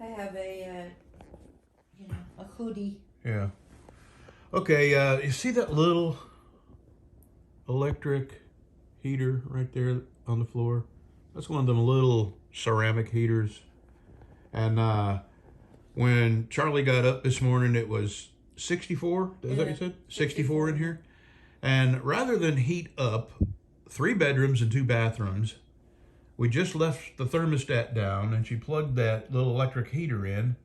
I have a, a hoodie. Yeah. Okay, you see that little electric heater right there on the floor? That's one of them little ceramic heaters. And when Charlie got up this morning, it was 64. Is that what you said? 64 in here. And rather than heat up 3 bedrooms and 2 bathrooms, we just left the thermostat down and she plugged that little electric heater in.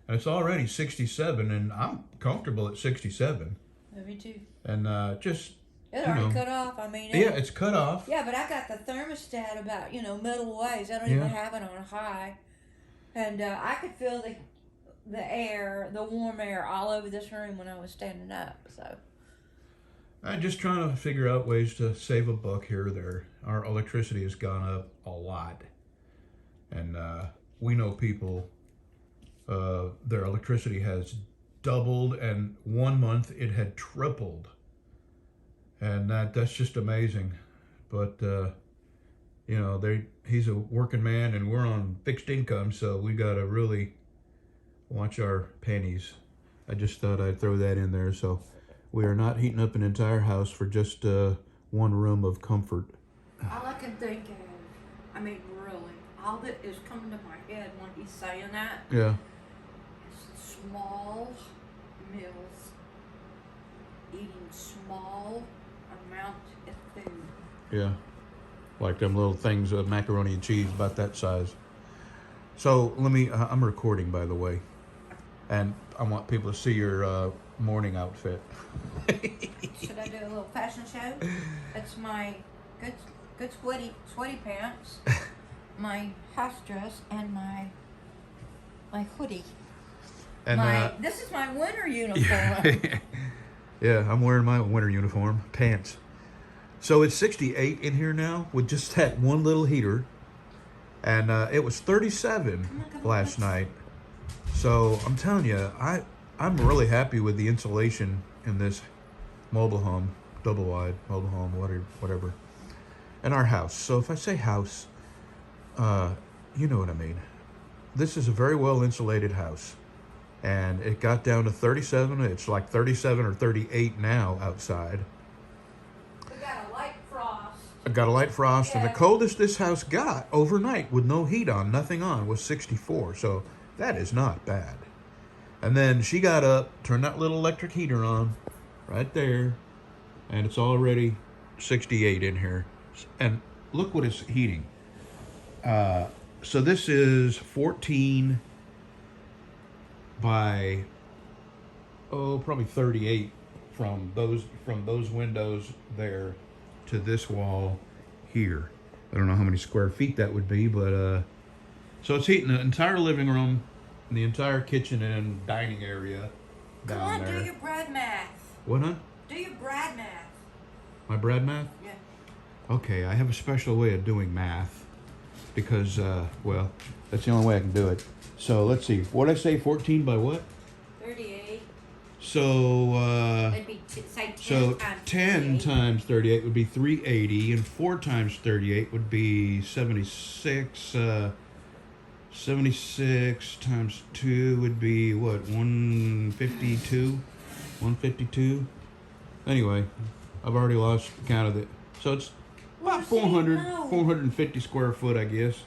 And it's already 67, and I'm comfortable at 67. Me too. And just, It already cut off. I mean, yeah, it's cut off. Yeah, but I got the thermostat about, middle ways. I don't even have it on high. And I could feel the air, the warm air all over this room when I was standing up. So I'm just trying to figure out ways to save a buck here or there. Our electricity has gone up a lot. And we know people, their electricity has doubled, and 1 month it had tripled. And that's just amazing. But, he's a working man and we're on fixed income, so we got to really watch our pennies. I just thought I'd throw that in there. So we are not heating up an entire house for just one room of comfort. All I can think of, really, all that is coming to my head when he's saying that. Yeah. Is small meals, eating small amounts of food. Yeah. Like them little things of macaroni and cheese about that size. So I'm recording, by the way. And I want people to see your morning outfit. Should I do a little fashion show? That's my good sweaty pants, my house dress, and my hoodie. And this is my winter uniform. Yeah, I'm wearing my winter uniform, pants. So it's 68 in here now with just that one little heater. And it was 37 last night. So I'm telling you, I'm really happy with the insulation in this mobile home, double wide mobile home, whatever, and our house. So if I say house, you know what I mean. This is a very well insulated house, and it got down to 37. It's like 37 or 38 now outside. We got a light frost. I got a light frost, and the coldest this house got overnight with no heat on, nothing on, was 64. So that is not bad. And then she got up, turned that little electric heater on right there, and it's already 68 in here. And look what it's heating. So this is 14 by probably 38 from those windows there to this wall here. I don't know how many square feet that would be, but so it's heating the entire living room, the entire kitchen and dining area down there. Come on, do your Brad math. What, huh? Do your Brad math. My Brad math? Yeah. Okay, I have a special way of doing math because, that's the only way I can do it. So let's see. What did I say? 14 by what? 38. So, It'd be say 10 so times 10 38. times 38 would be 380, and 4 times 38 would be 76. 76 times 2 would be what? 152? 152? Anyway, I've already lost count of it. So it's about 450 square foot, I guess.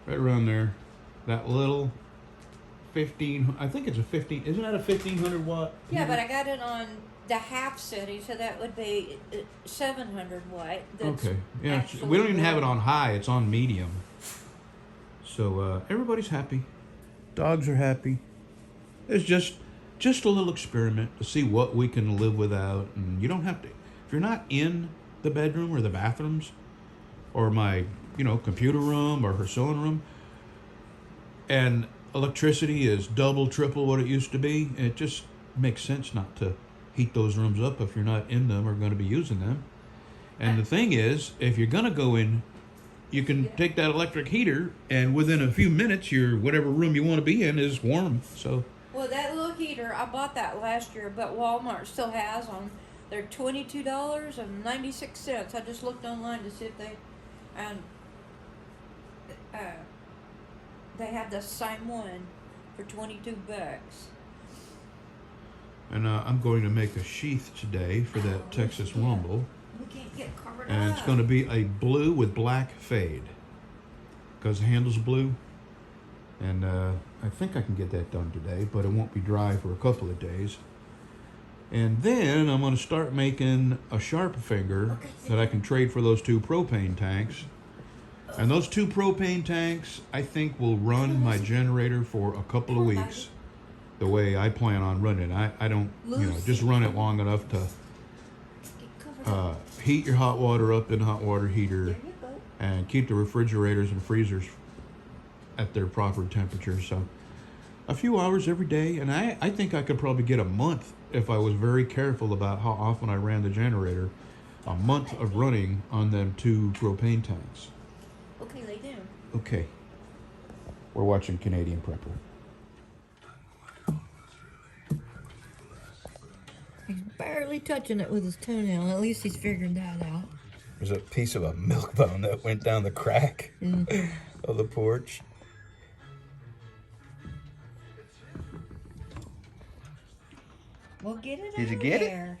Right around there. That little 15, I think it's a 15, isn't that a 1500 watt? Yeah, but I got it on the half city, so that would be 700 watt. That's okay, yeah, we don't even have it on high, it's on medium. So everybody's happy. Dogs are happy. It's just a little experiment to see what we can live without. And you don't have to, if you're not in the bedroom or the bathrooms or my, computer room or her sewing room, and electricity is double, triple what it used to be, it just makes sense not to heat those rooms up if you're not in them or going to be using them. And the thing is, if you're going to go in, you can take that electric heater, and within a few minutes, your whatever room you want to be in is warm. So. Well, that little heater, I bought that last year, but Walmart still has them. They're $22.96. I just looked online to see if they, and They have the same one for $22. And I'm going to make a sheath today for that Texas Rumble. We can't get covered And up. it's going to be a blue with black fade. Because the handle's blue. And I think I can get that done today, but it won't be dry for a couple of days. And then I'm going to start making a sharp finger that I can trade for those 2 propane tanks. And those 2 propane tanks, I think, will run my generator for a couple of weeks. The way I plan on running. I don't, just run it long enough to heat your hot water up in a hot water heater and keep the refrigerators and freezers at their proper temperature. So a few hours every day, and I think I could probably get a month if I was very careful about how often I ran the generator. A month of running on them 2 propane tanks. Okay, lay down. Okay. We're watching Canadian Prepper. He's barely touching it with his toenail. At least he's figured that out. There's a piece of a milk bone that went down the crack of the porch. We'll get it Did you out get it? there.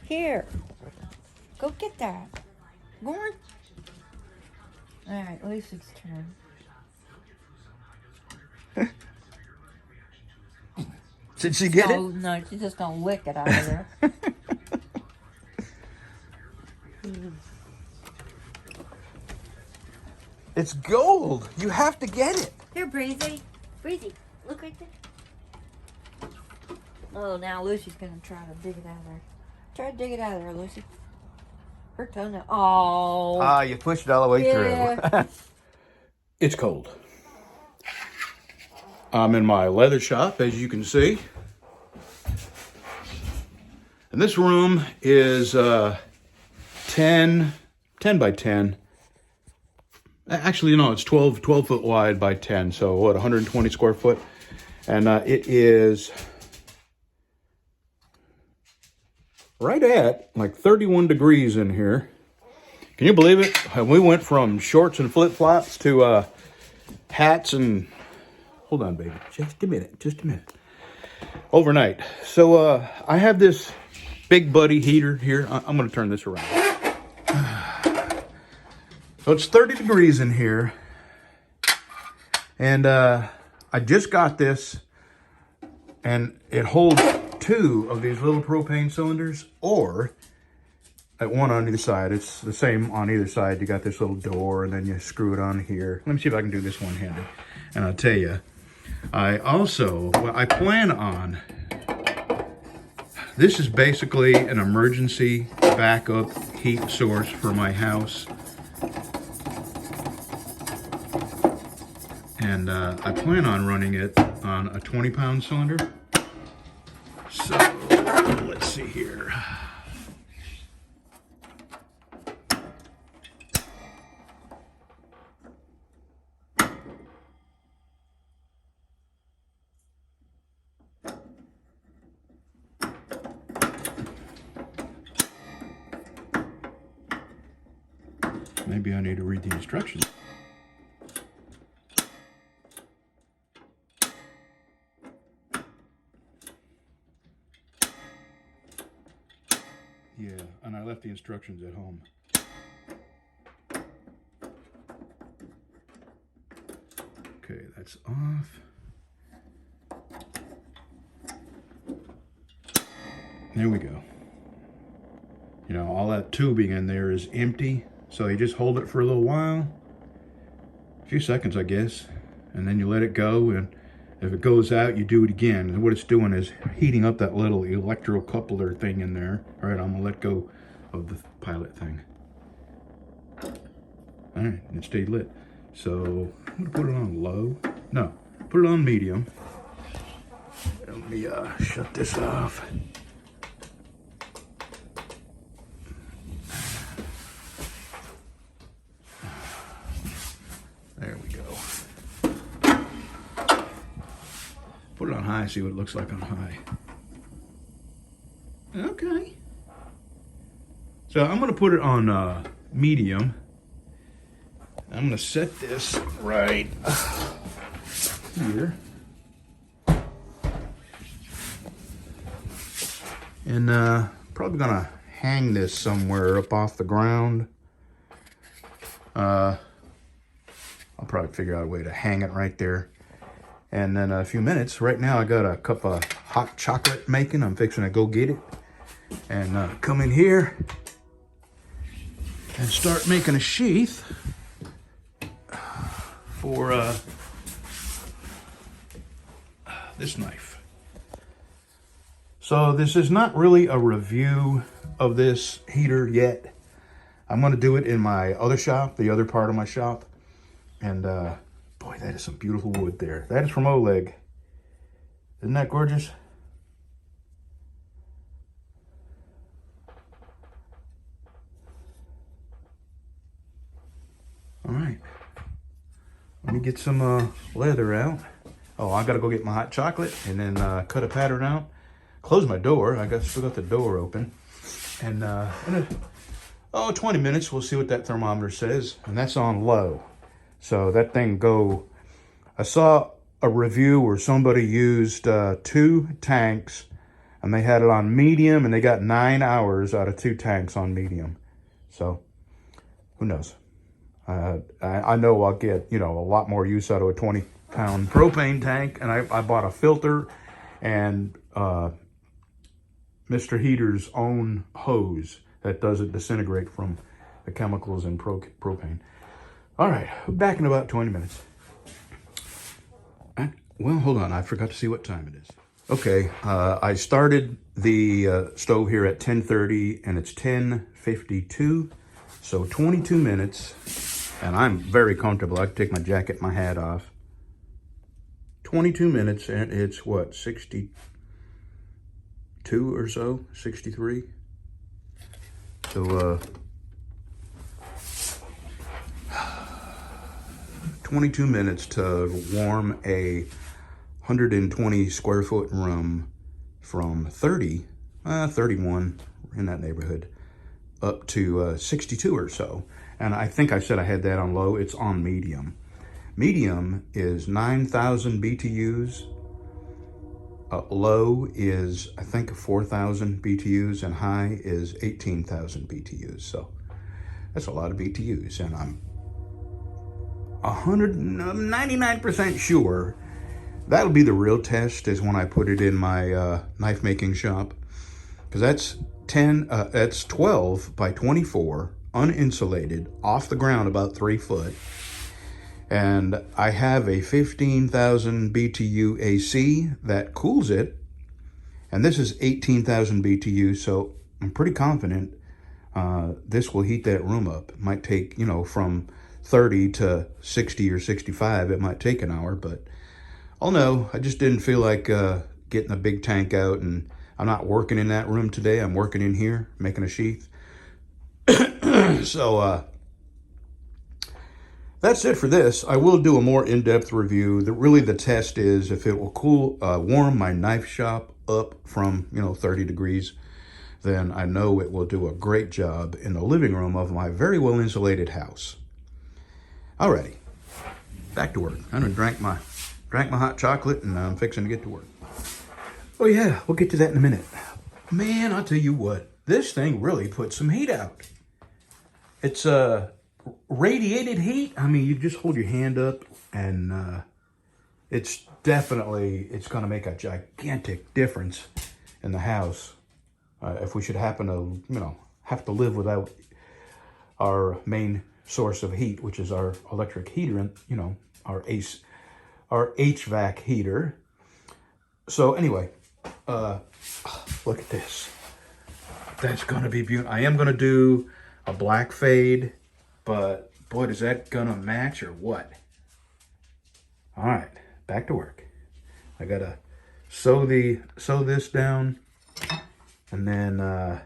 Here. Go get that. Go on. Alright, Lucy's turn. Did she get it? No, she's just gonna lick it out of there. It's gold. You have to get it. Here, Breezy. Breezy, look right there. Oh, now Lucy's gonna try to dig it out of there. Try to dig it out of there, Lucy. Her toenail. Oh. Ah, you pushed it all the way Yeah. through. It's cold. I'm in my leather shop, as you can see. And this room is 10 by 10. Actually, no, it's 12 foot wide by 10. So what, 120 square foot? And it is right at like 31 degrees in here. Can you believe it? We went from shorts and flip-flops to hats and... Hold on, baby. Just a minute. Overnight. So I have this big buddy heater here. I'm going to turn this around. So it's 30 degrees in here. And I just got this. And it holds 2 of these little propane cylinders. Or at one on either side. It's the same on either side. You got this little door and then you screw it on here. Let me see if I can do this one-handed. And I'll tell you. I plan on, this is basically an emergency backup heat source for my house. And I plan on running it on a 20-pound cylinder. So, let's see here. Maybe I need to read the instructions. Yeah, and I left the instructions at home. Okay, that's off. There we go. You know, all that tubing in there is empty. So you just hold it for a little while, a few seconds, I guess, and then you let it go, and if it goes out, you do it again. And what it's doing is heating up that little electrocoupler thing in there. All right, I'm gonna let go of the pilot thing. All right, and it stayed lit. So I'm gonna put it on low. No, put it on medium. Let me shut this off. There we go. Put it on high, see what it looks like on high. Okay. So I'm going to put it on medium. I'm gonna set this right here. And probably gonna hang this somewhere up off the ground. I'll probably figure out a way to hang it right there. And then a few minutes, right now I got a cup of hot chocolate making. I'm fixing to go get it. And come in here and start making a sheath for this knife. So this is not really a review of this heater yet. I'm going to do it in my other shop, the other part of my shop. And boy, that is some beautiful wood there. That is from Oleg. Isn't that gorgeous? All right. Let me get some leather out. Oh, I got to go get my hot chocolate and then cut a pattern out. Close my door. Still got the door open. And in 20 minutes, we'll see what that thermometer says. And that's on low. So that thing I saw a review where somebody used 2 tanks and they had it on medium and they got 9 hours out of 2 tanks on medium. So who knows? I know I'll get, a lot more use out of a 20-pound propane tank. And I bought a filter and Mr. Heater's own hose that doesn't disintegrate from the chemicals in propane. All right, back in about 20 minutes. Well, hold on, I forgot to see what time it is. Okay, I started the stove here at 10:30 and it's 10:52, so 22 minutes, and I'm very comfortable. I can take my jacket, my hat off. 22 minutes and it's what, 62 or so, 63? So, 22 minutes to warm a 120 square foot room from 31 in that neighborhood, up to 62 or so. And I think I said I had that on low. It's on medium. Medium is 9,000 BTUs. Low is, I think, 4,000 BTUs, and high is 18,000 BTUs. So that's a lot of BTUs, and I'm 99% sure that'll be the real test is when I put it in my knife making shop, because that's 12 by 24, uninsulated, off the ground about 3 foot. And I have a 15,000 BTU AC that cools it. And this is 18,000 BTU, so I'm pretty confident this will heat that room up. It might take, from 30 to 60 or 65. It might take an hour, but I'll know. I just didn't feel like getting a big tank out, and I'm not working in that room today. I'm working in here, making a sheath. So, that's it for this. I will do a more in-depth review. Really the test is if it will warm my knife shop up from, 30 degrees, then I know it will do a great job in the living room of my very well insulated house. Alrighty, back to work. I done drank my hot chocolate and I'm fixing to get to work. Oh yeah, we'll get to that in a minute. Man, I'll tell you what, this thing really puts some heat out. It's radiated heat. I mean, you just hold your hand up and it's gonna make a gigantic difference in the house. If we should happen to, have to live without our main source of heat, which is our electric heater and, our HVAC heater. So anyway, look at this. That's gonna be beautiful. I am gonna do a black fade, but boy, is that gonna match or what? All right, back to work. I gotta sew this down and then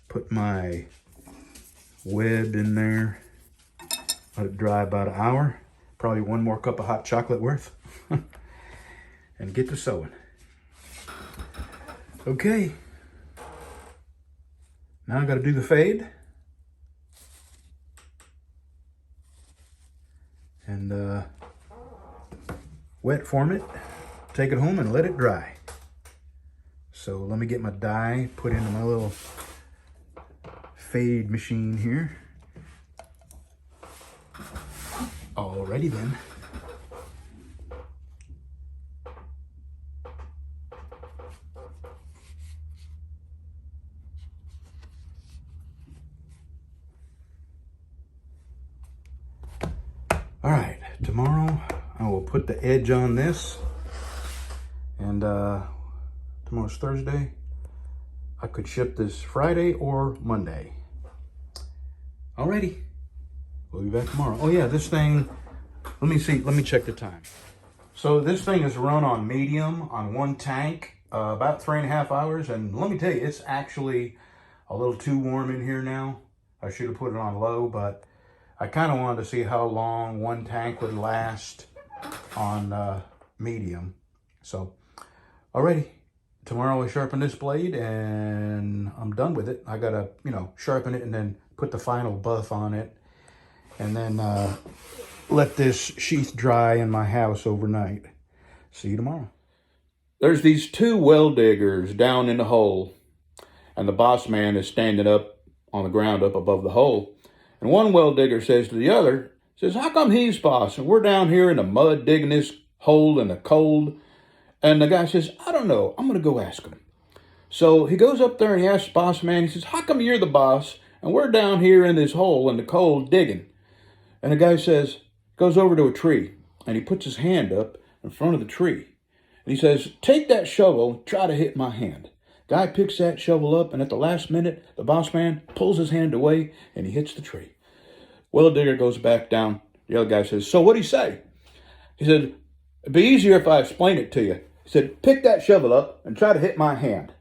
put my web in there. Let it dry about an hour. Probably 1 more cup of hot chocolate worth. And get to sewing. Okay. Now I gotta do the fade. and wet form it, take it home and let it dry. So let me get my dye put into my little fade machine here. Alrighty then. All right, tomorrow I will put the edge on this, and tomorrow's Thursday. I could ship this Friday or Monday. Alrighty, we'll be back tomorrow. Oh yeah, this thing, let me check the time. So this thing is run on medium on one tank, about 3.5 hours, and let me tell you, it's actually a little too warm in here now. I should have put it on low, but I kind of wanted to see how long one tank would last on medium. So, alrighty, tomorrow I sharpen this blade and I'm done with it. I gotta, sharpen it and then put the final buff on it, and then let this sheath dry in my house overnight. See you tomorrow. There's these two well diggers down in the hole, and the boss man is standing up on the ground up above the hole. And one well digger says to the other, says, how come he's boss and we're down here in the mud digging this hole in the cold? And the guy says, I don't know, I'm going to go ask him. So he goes up there and he asks boss man, he says, how come you're the boss and we're down here in this hole in the cold digging? And the guy says, goes over to a tree and he puts his hand up in front of the tree. And he says, take that shovel, try to hit my hand. Guy picks that shovel up, and at the last minute, the boss man pulls his hand away, and he hits the tree. Well digger goes back down. The other guy says, so what'd he say? He said, it'd be easier if I explain it to you. He said, pick that shovel up and try to hit my hand.